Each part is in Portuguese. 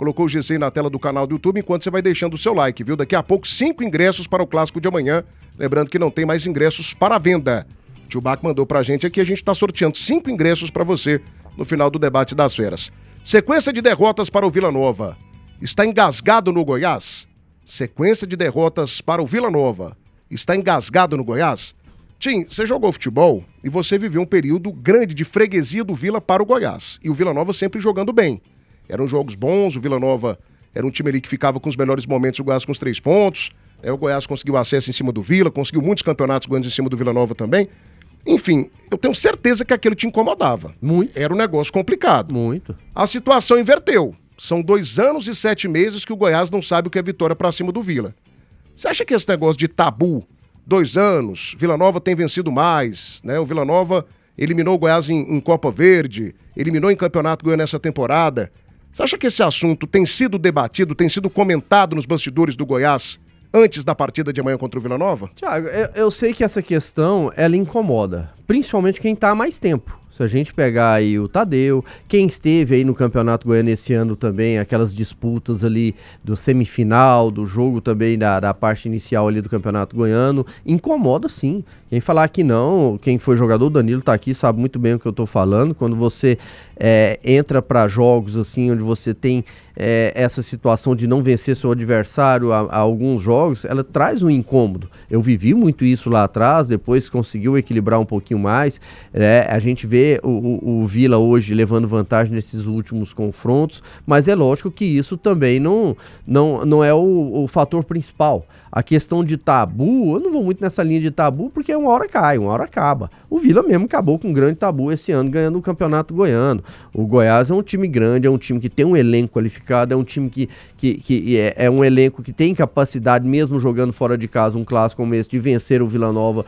colocou o GC na tela do canal do YouTube enquanto você vai deixando o seu like, viu? Daqui a pouco 5 ingressos para o clássico de amanhã. Lembrando que não tem mais ingressos para venda. O tio Baco mandou pra gente aqui, a gente tá sorteando 5 ingressos para você no final do debate das feras. Sequência de derrotas para o Vila Nova. Está engasgado no Goiás? Sequência de derrotas para o Vila Nova. Está engasgado no Goiás? Tim, você jogou futebol e você viveu um período grande de freguesia do Vila para o Goiás. E o Vila Nova sempre jogando bem. Eram jogos bons, o Vila Nova era um time ali que ficava com os melhores momentos, o Goiás com os 3 pontos. O Goiás conseguiu acesso em cima do Vila, conseguiu muitos campeonatos ganhando em cima do Vila Nova também. Enfim, eu tenho certeza que aquilo te incomodava. Muito. Era um negócio complicado. Muito. A situação inverteu. São 2 anos e 7 meses que o Goiás não sabe o que é vitória pra cima do Vila. Você acha que esse negócio de tabu, 2 anos, Vila Nova tem vencido mais, né? O Vila Nova eliminou o Goiás em Copa Verde, eliminou em Campeonato Goiano nessa temporada. Você acha que esse assunto tem sido debatido, tem sido comentado nos bastidores do Goiás antes da partida de amanhã contra o Vila Nova? Tiago, eu sei que essa questão, ela incomoda, principalmente quem tá há mais tempo. Se a gente pegar aí o Tadeu, quem esteve aí no Campeonato Goiano esse ano também, aquelas disputas ali do semifinal, do jogo também da parte inicial ali do Campeonato Goiano, incomoda sim. Quem falar que não, quem foi jogador, o Danilo tá aqui, sabe muito bem o que eu tô falando. Quando você entra para jogos assim, onde você tem essa situação de não vencer seu adversário a alguns jogos, ela traz um incômodo. Eu vivi muito isso lá atrás, depois conseguiu equilibrar um pouquinho mais. A gente vê o Vila hoje levando vantagem nesses últimos confrontos, mas é lógico que isso também não é o fator principal. A questão de tabu, eu não vou muito nessa linha de tabu, porque uma hora cai, uma hora acaba. O Vila mesmo acabou com um grande tabu esse ano, ganhando o Campeonato Goiano. O Goiás é um time grande, é um time que tem um elenco qualificado, é um time que é um elenco que tem capacidade, mesmo jogando fora de casa, um clássico como esse, de vencer o Vila Nova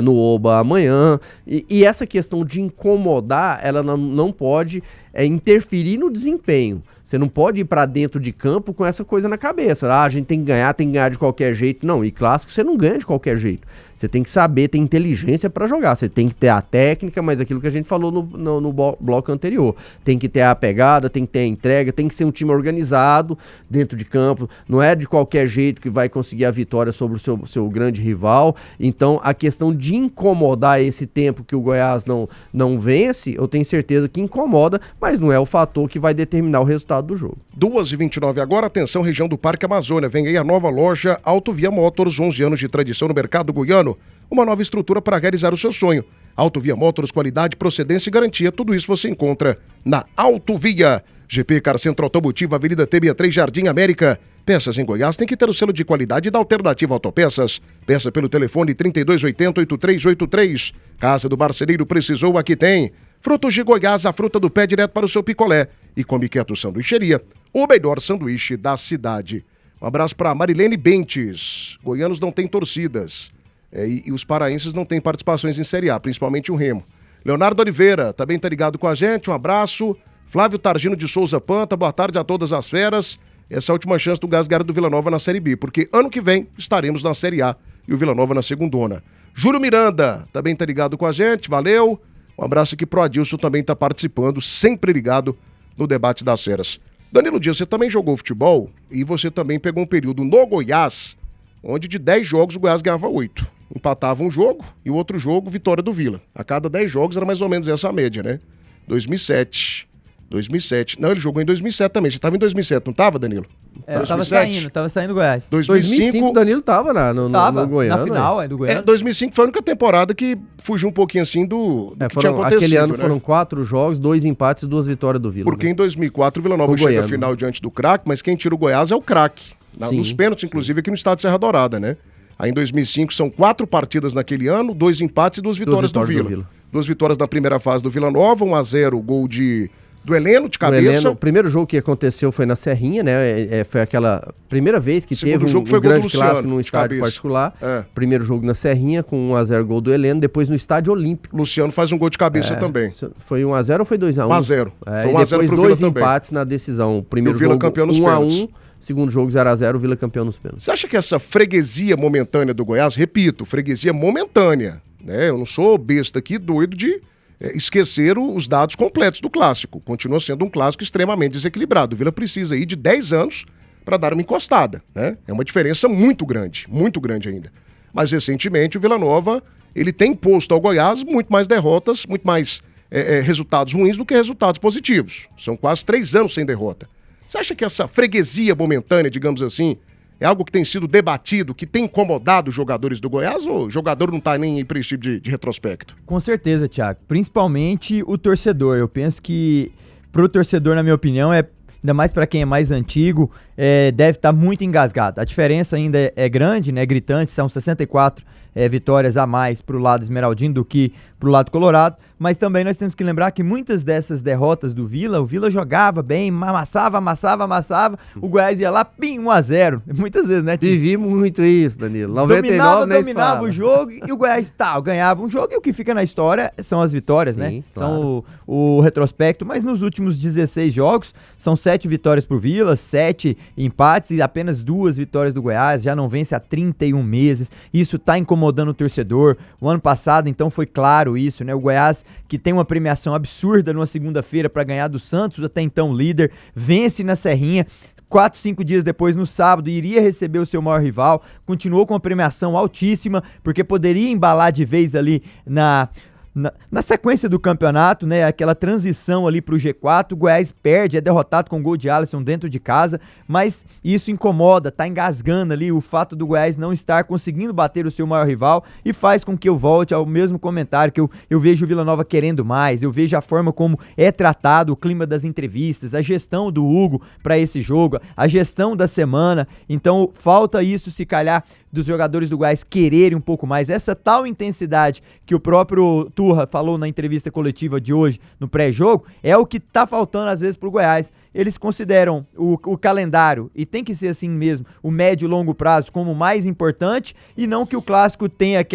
no Oba amanhã. E essa questão de incomodar, ela não pode interferir no desempenho. Você não pode ir pra dentro de campo com essa coisa na cabeça. A gente tem que ganhar de qualquer jeito. Não, e clássico você não ganha de qualquer jeito. Você tem que saber, ter inteligência pra jogar. Você tem que ter a técnica, mas aquilo que a gente falou no bloco anterior. Tem que ter a pegada, tem que ter a entrega, tem que ser um time organizado dentro de campo. Não é de qualquer jeito que vai conseguir a vitória sobre o seu grande rival. Então, a questão de incomodar esse tempo que o Goiás não vence, eu tenho certeza que incomoda, mas não é o fator que vai determinar o resultado do jogo. 2h29 agora, atenção, região do Parque Amazônia. Vem aí a nova loja Autovia Motors, 11 anos de tradição no mercado goiano. Uma nova estrutura para realizar o seu sonho. Autovia Motors, qualidade, procedência e garantia, tudo isso você encontra na Autovia. GP Car Centro Automotivo, Avenida T63, Jardim América. Peças em Goiás tem que ter o selo de qualidade da Alternativa Autopeças. Peça pelo telefone 3280-8383. Casa do Marceneiro precisou, aqui tem. Frutos de Goiás, a fruta do pé direto para o seu picolé. E Come Quieto Sanduicheria, o melhor sanduíche da cidade. Um abraço para Marilene Bentes. Goianos não têm torcidas. E os paraenses não têm participações em Série A, principalmente o Remo. Leonardo Oliveira, também tá ligado com a gente, um abraço. Flávio Targino de Souza Panta, boa tarde a todas as feras. Essa é a última chance do Gasgara do Vila Nova na Série B, porque ano que vem estaremos na Série A e o Vila Nova na segundona. Júlio Miranda, também tá ligado com a gente, valeu. Um abraço aqui pro Adilson, também tá participando, sempre ligado no debate das feras. Danilo Dias, você também jogou futebol e você também pegou um período no Goiás, onde de 10 jogos o Goiás ganhava 8. Empatava um jogo e o outro jogo, vitória do Vila. A cada 10 jogos era mais ou menos essa a média, né? 2007. Não, ele jogou em 2007 também. Você estava em 2007, não estava, Danilo? Tava saindo do Goiás. 2005 o Danilo tava no Goiânia. Na final, do Goiânia. 2005 foi a única temporada que fugiu um pouquinho assim do que tinha acontecido. Aquele ano, né? Foram 4 jogos, 2 empates e 2 vitórias do Vila. Porque em 2004 o Vila Nova chega à final diante do Craque, mas quem tira o Goiás é o Craque. Nos pênaltis, inclusive, aqui no estado de Serra Dourada, né? Aí em 2005 são 4 partidas naquele ano, 2 empates e 2 vitórias do Vila. 2 vitórias na primeira fase do Vila Nova, 1-0, gol do Heleno de cabeça. O primeiro jogo que aconteceu foi na Serrinha, né? Foi aquela primeira vez que teve um grande clássico num estádio particular. Primeiro jogo na Serrinha com 1-0 gol do Heleno, depois no Estádio Olímpico. Luciano faz um gol de cabeça também. Foi 1-0 ou foi 2-1? 1-0. Foi 1-0 depois 2 empates na decisão. O primeiro jogo 1-1, segundo jogo 0-0, o Vila campeão nos pênaltis. Você acha que essa freguesia momentânea do Goiás, repito, freguesia momentânea, né? Eu não sou besta aqui, doido de esquecer os dados completos do clássico. Continua sendo um clássico extremamente desequilibrado. O Vila precisa aí de 10 anos para dar uma encostada, né? É uma diferença muito grande ainda. Mas recentemente o Vila Nova, ele tem imposto ao Goiás muito mais derrotas, muito mais resultados ruins do que resultados positivos. São quase 3 anos sem derrota. Você acha que essa freguesia momentânea, digamos assim, é algo que tem sido debatido, que tem incomodado os jogadores do Goiás, ou o jogador não está nem aí para esse tipo de retrospecto? Com certeza, Thiago. Principalmente o torcedor. Eu penso que pro torcedor, na minha opinião, ainda mais para quem é mais antigo, deve estar muito engasgado. A diferença ainda é grande, né? Gritante, são 64 vitórias a mais pro lado esmeraldino do que pro lado colorado, mas também nós temos que lembrar que muitas dessas derrotas do Vila, o Vila jogava bem, amassava, o Goiás ia lá, pim, 1-0, muitas vezes, né? Vivi muito isso, Danilo. 99, dominava o jogo e o Goiás ganhava um jogo, e o que fica na história são as vitórias, né? Claro. São o retrospecto, mas nos últimos 16 jogos, são 7 vitórias pro Vila, 7 empates e apenas 2 vitórias do Goiás, já não vence há 31 meses, isso tá incomodando o torcedor. O ano passado, então, foi claro isso, né? O Goiás, que tem uma premiação absurda numa segunda-feira para ganhar do Santos, até então líder, vence na Serrinha. 4, 5 dias depois, no sábado, iria receber o seu maior rival, continuou com uma premiação altíssima, porque poderia embalar de vez ali na sequência do campeonato, né, aquela transição ali pro G4, o Goiás perde, é derrotado com gol de Alisson dentro de casa, mas isso incomoda, tá engasgando ali o fato do Goiás não estar conseguindo bater o seu maior rival e faz com que eu volte ao mesmo comentário, que eu vejo o Vila Nova querendo mais, eu vejo a forma como é tratado o clima das entrevistas, a gestão do Hugo para esse jogo, a gestão da semana, então falta isso se calhar dos jogadores do Goiás quererem um pouco mais, essa tal intensidade que o próprio Turra falou na entrevista coletiva de hoje, no pré-jogo, é o que tá faltando às vezes pro Goiás. Eles consideram o calendário, e tem que ser assim mesmo, o médio e longo prazo como mais importante, e não que o clássico tenha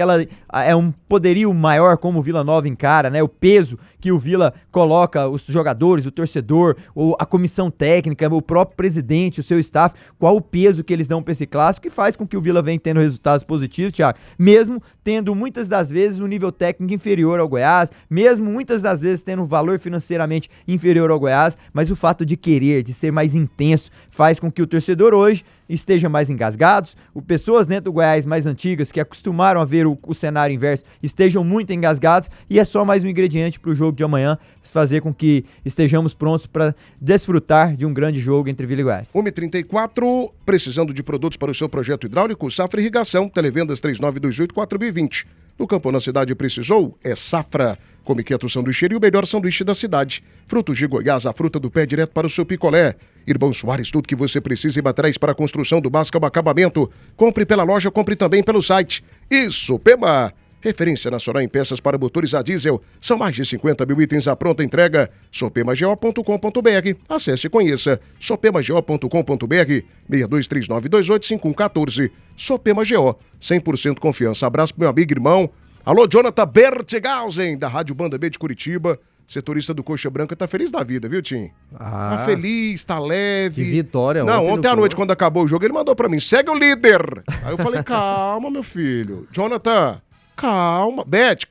um poderio maior como o Vila Nova encara, né? O peso que o Vila coloca, os jogadores, o torcedor, a comissão técnica, o próprio presidente, o seu staff, qual o peso que eles dão pra esse clássico, que faz com que o Vila venha tendo resultados positivos, Thiago, mesmo tendo muitas das vezes um nível técnico inferior ao Goiás, mesmo muitas das vezes tendo um valor financeiramente inferior ao Goiás, mas o fato de querer, de ser mais intenso, faz com que o torcedor hoje esteja mais engasgados, pessoas dentro do Goiás mais antigas que acostumaram a ver o cenário inverso estejam muito engasgados, e é só mais um ingrediente para o jogo de amanhã fazer com que estejamos prontos para desfrutar de um grande jogo entre Vila e Goiás. 1h34, precisando de produtos para o seu projeto hidráulico? Safra Irrigação, televendas 3928-4020. No campo, na cidade, precisou? É Safra. Come Quieto Sanduicheria e o melhor sanduíche da cidade. Frutos de Goiás, a fruta do pé direto para o seu picolé. Irmão Soares, tudo que você precisa em materiais para a construção do básico ao acabamento. Compre pela loja, compre também pelo site. E Supema, referência nacional em peças para motores a diesel. São mais de 50 mil itens à pronta entrega. Sopemageo.com.br. Acesse e conheça. Sopemageo.com.br. 6239285114. Sopema Geo, 100% confiança. Abraço pro meu amigo e irmão. Alô, Jonathan Bertigausen, da Rádio Banda B de Curitiba. Setorista do Coxa Branca, tá feliz da vida, viu, Tim? Tá feliz, tá leve. Que vitória. Não, ontem à noite, quando acabou o jogo, ele mandou pra mim, segue o líder. Aí eu falei, calma, meu filho. Jonathan, calma. Beth.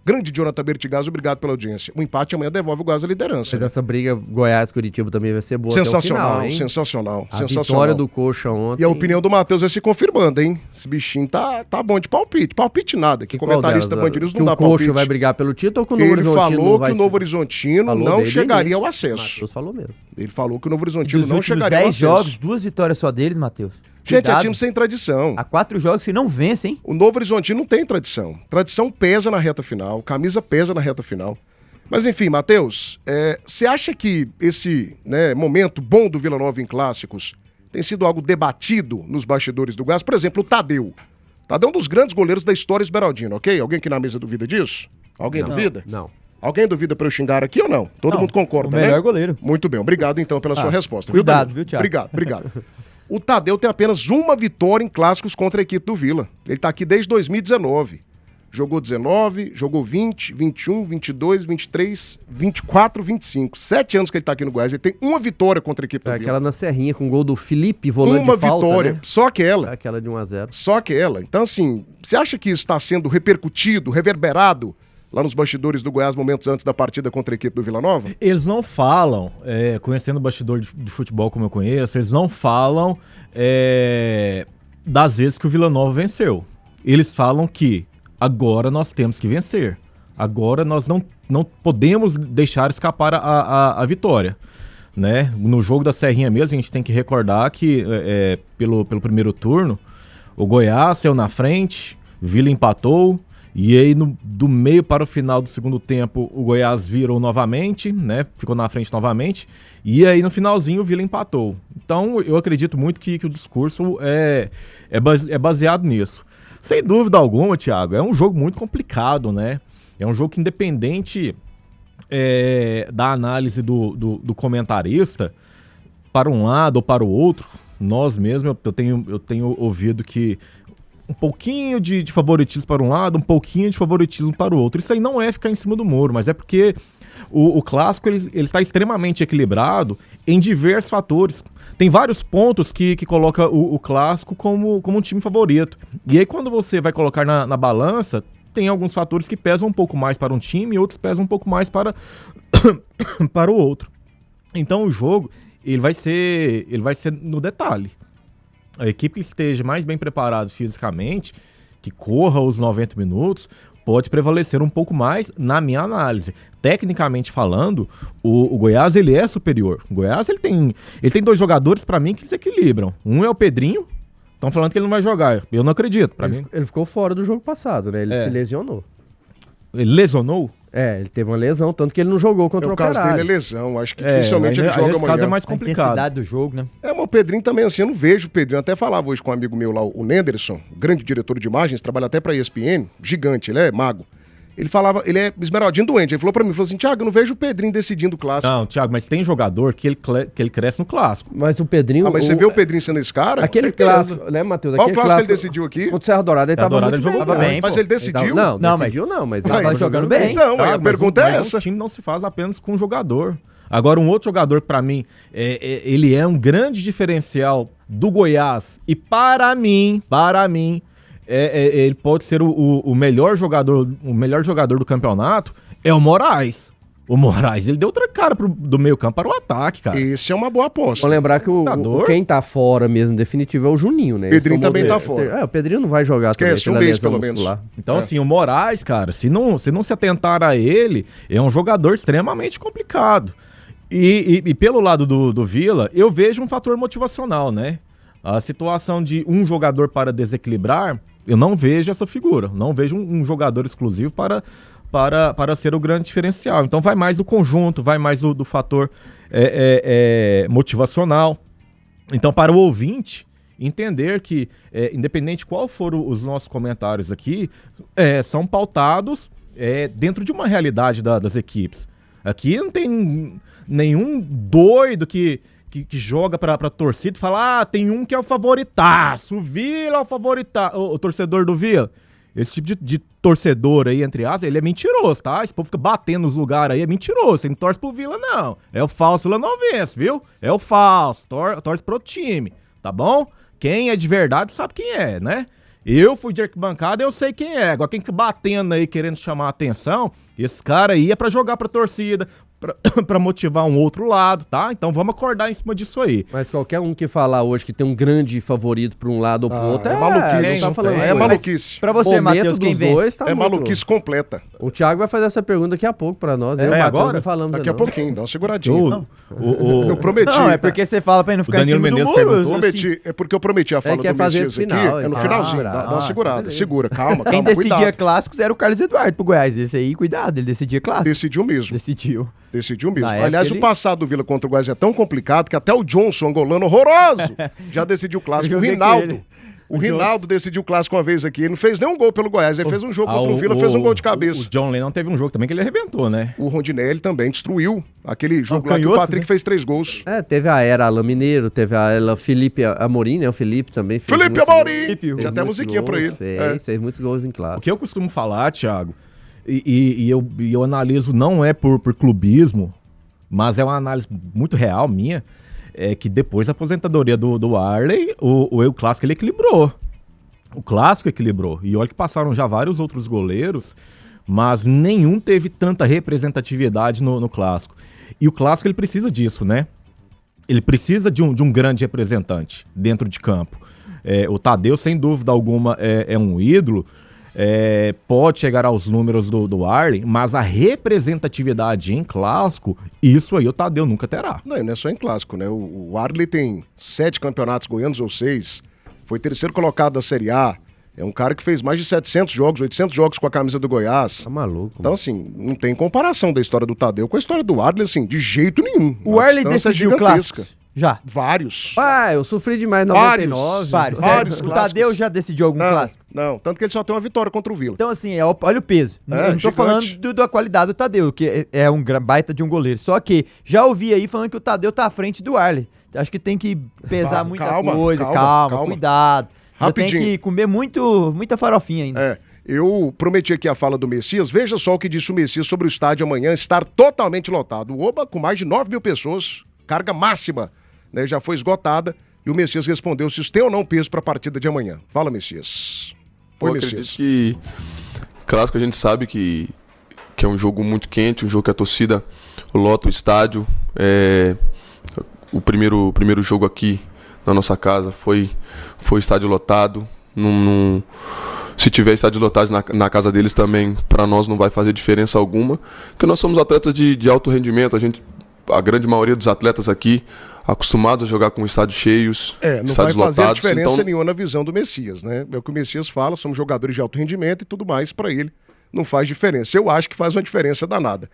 Grande Jonathan Bertigazzo, obrigado pela audiência. O empate amanhã devolve o Goiás à liderança. Mas essa briga Goiás-Curitiba também vai ser boa sensacional, até o final, hein? Sensacional. A vitória do Coxa ontem. E a opinião do Matheus vai se confirmando, hein? Esse bichinho tá bom de palpite. Palpite nada, que comentarista Band News não dá palpite. O Coxa vai brigar pelo título ou que o Novo Horizontino Ele falou que o Novo Horizontino não chegaria ao acesso. Matheus falou mesmo. Ele falou que o Novo Horizontino não chegaria ao acesso. 10 jogos, 2 vitórias só deles, Matheus. Gente, é time sem tradição. Há 4 jogos que não vence, hein? O Novo Horizontino não tem tradição. Tradição pesa na reta final, camisa pesa na reta final. Mas enfim, Matheus, você acha que esse momento bom do Vila Nova em clássicos tem sido algo debatido nos bastidores do Goiás? Por exemplo, o Tadeu. Tadeu é um dos grandes goleiros da história esmeraldina, ok? Alguém aqui na mesa duvida disso? Alguém duvida? Não. Alguém duvida pra eu xingar aqui ou não? Todo mundo concorda, né? O melhor goleiro. Muito bem, obrigado então pela sua resposta. Cuidado, viu, Thiago? Obrigado. O Tadeu tem apenas uma vitória em clássicos contra a equipe do Vila. Ele tá aqui desde 2019. Jogou 19, jogou 20, 21, 22, 23, 24, 25. 7 anos que ele tá aqui no Goiás. Ele tem uma vitória contra a equipe do Vila. Aquela na Serrinha com o gol do Felipe, volante de falta, vitória, né? só aquela. Aquela de 1-0. Só aquela. Então, assim, você acha que isso está sendo repercutido, reverberado lá nos bastidores do Goiás, momentos antes da partida contra a equipe do Vila Nova? Eles não falam, conhecendo o bastidor de futebol como eu conheço, eles não falam das vezes que o Vila Nova venceu. Eles falam que agora nós temos que vencer. Agora nós não podemos deixar escapar a vitória. Né? No jogo da Serrinha mesmo, a gente tem que recordar que pelo primeiro turno, o Goiás saiu na frente, o Vila empatou, e aí do meio para o final do segundo tempo o Goiás virou novamente, né? Ficou na frente novamente, e aí no finalzinho o Vila empatou. Então eu acredito muito que o discurso é baseado nisso. Sem dúvida alguma, Thiago, é um jogo muito complicado, né? É um jogo que, independente da análise do comentarista, para um lado ou para o outro, nós mesmos, eu tenho ouvido que um pouquinho de favoritismo para um lado, um pouquinho de favoritismo para o outro. Isso aí não é ficar em cima do muro, mas é porque o clássico ele está extremamente equilibrado em diversos fatores. Tem vários pontos que coloca o clássico como um time favorito. E aí quando você vai colocar na balança, tem alguns fatores que pesam um pouco mais para um time e outros pesam um pouco mais para o outro. Então o jogo ele vai ser no detalhe. A equipe que esteja mais bem preparada fisicamente, que corra os 90 minutos, pode prevalecer um pouco mais na minha análise. Tecnicamente falando, o Goiás ele é superior. O Goiás ele tem dois jogadores para mim que se equilibram. Um é o Pedrinho, estão falando que ele não vai jogar. Eu não acredito. Ele ficou fora do jogo passado, né? Ele se lesionou. Ele lesionou? Ele teve uma lesão, tanto que ele não jogou contra o Operário. O caso dele é lesão, acho que dificilmente ele joga amanhã. Caso é mais complicado. A intensidade do jogo, né? Mas o Pedrinho também, assim, eu não vejo o Pedrinho. Até falava hoje com um amigo meu lá, o Nenderson, grande diretor de imagens, trabalha até pra ESPN, gigante, ele é mago. Ele falava, ele é esmeradinho doente. Ele falou pra mim, falou assim, Thiago, eu não vejo o Pedrinho decidindo o clássico. Não, Thiago, mas tem jogador que ele cresce no clássico. Mas o Pedrinho... Mas você vê o Pedrinho sendo esse cara? Aquele clássico, né, Matheus? Qual clássico ele decidiu aqui? Contra o Serra Dourada, ele tava muito bem. Mas ele decidiu? Não, decidiu não, mas ele tava jogando bem. Então, a pergunta é essa. O time não se faz apenas com um jogador. Agora, um outro jogador que pra mim, ele é um grande diferencial do Goiás. E para mim... ele pode ser o melhor jogador do campeonato, é o Moraes. O Moraes, ele deu outra cara do meio campo para o ataque, cara. Esse é uma boa aposta. Vou lembrar que quem tá fora mesmo, definitivo, é o Juninho, né? Pedrinho também tá fora. O Pedrinho não vai jogar também, pela lesão muscular. Então, assim, o Moraes, cara, se não se atentar a ele, é um jogador extremamente complicado. E pelo lado do Vila, eu vejo um fator motivacional, né? A situação de um jogador para desequilibrar, eu não vejo essa figura. Não vejo um jogador exclusivo para ser o grande diferencial. Então vai mais do conjunto, vai mais do fator motivacional. Então, para o ouvinte entender que, independente qual for os nossos comentários aqui, são pautados dentro de uma realidade das equipes. Aqui não tem nenhum doido que joga pra torcida e fala, tem um que é o favoritaço, o Vila é o favoritaço, o torcedor do Vila. Esse tipo de torcedor aí, entre aspas, ele é mentiroso, tá? Esse povo fica batendo nos lugares aí, é mentiroso, você não torce pro Vila, não. É o falso vilanovense, viu? É o falso, torce pro time, tá bom? Quem é de verdade sabe quem é, né? Eu fui de arquibancada, eu sei quem é. Agora quem fica batendo aí, querendo chamar a atenção, esse cara aí é pra jogar pra torcida, pra motivar um outro lado, tá? Então vamos acordar em cima disso aí. Mas qualquer um que falar hoje que tem um grande favorito pra um lado ou pro outro é maluquice. Tá falando maluquice. Pra você, Matheus, quem vence? Tá maluquice completa. O Thiago vai fazer essa pergunta daqui a pouco pra nós. Agora? Falamos daqui a pouquinho, dá uma seguradinha. Eu prometi. Não, é porque você fala pra ele não ficar em cima do muro. É porque eu prometi a fala do Messias aqui. É no finalzinho, dá uma segurada. Segura, calma, Quem decidia clássicos era o Carlos Eduardo pro Goiás. Esse aí, cuidado, ele decidia clássico. Decidiu mesmo. Decidiu mesmo. Aliás, o passado do Vila contra o Goiás é tão complicado que até o Johnson, angolano horroroso, já decidiu o clássico. O Rinaldo decidiu o clássico uma vez aqui. Ele não fez nenhum gol pelo Goiás. Ele fez um jogo contra o Vila, fez um gol de cabeça. O John Lennon teve um jogo também que ele arrebentou, né? O Rondinelli também destruiu aquele jogo lá que o Patrick fez 3 gols. Teve a era Alain Mineiro, teve a era Felipe Amorim, né? O Felipe também fez. Felipe Amorim! Já tem a musiquinha pra ele. Fez muitos gols em clássico. O que eu costumo falar, Thiago, e eu analiso não é por clubismo, mas é uma análise muito real minha, é que depois da aposentadoria do Arley, o clássico ele equilibrou. O clássico equilibrou. E olha que passaram já vários outros goleiros mas nenhum teve tanta representatividade no Clássico. E o Clássico ele precisa disso, né? Ele precisa de um grande representante dentro de campo. O Tadeu, sem dúvida alguma, é um ídolo, pode chegar aos números do Arley, mas a representatividade em Clássico, isso aí o Tadeu nunca terá. Não é só em Clássico, né? O Arley tem 7 campeonatos goianos ou 6, foi terceiro colocado da Série A, é um cara que fez mais de 700 jogos, 800 jogos com a camisa do Goiás. Tá maluco. Então, assim, não tem comparação da história do Tadeu com a história do Arley, assim, de jeito nenhum. O Arley decidiu clássicos? Já. Vários. Eu sofri demais em 99. Vários. O Tadeu já decidiu algum clássico? Não, tanto que ele só tem uma vitória contra o Vila. Então, assim, olha o peso. Eu não tô falando da qualidade do Tadeu, que é um baita de um goleiro. Só que já ouvi aí falando que o Tadeu tá à frente do Arley. Acho que tem que pesar muita coisa. Calma, cuidado. Rapidinho. Tem que comer muita farofinha ainda. Eu prometi aqui a fala do Messias. Veja só o que disse o Messias sobre o estádio amanhã estar totalmente lotado. O Oba, com mais de 9 mil pessoas, carga máxima, né, já foi esgotada. E o Messias respondeu se isso tem ou não peso para a partida de amanhã. Fala, Messias. Eu acredito que Clássico a gente sabe que é um jogo muito quente, um jogo que a torcida lota o estádio. O primeiro jogo aqui na nossa casa foi estádio lotado. Se tiver estádio lotado na casa deles também, para nós não vai fazer diferença alguma, porque nós somos atletas de alto rendimento. A grande maioria dos atletas aqui acostumados a jogar com estádios cheios, não vai fazer lotados, diferença nenhuma na visão do Messias, né? É o que o Messias fala, somos jogadores de alto rendimento e tudo mais, para ele não faz diferença. Eu acho que faz uma diferença danada.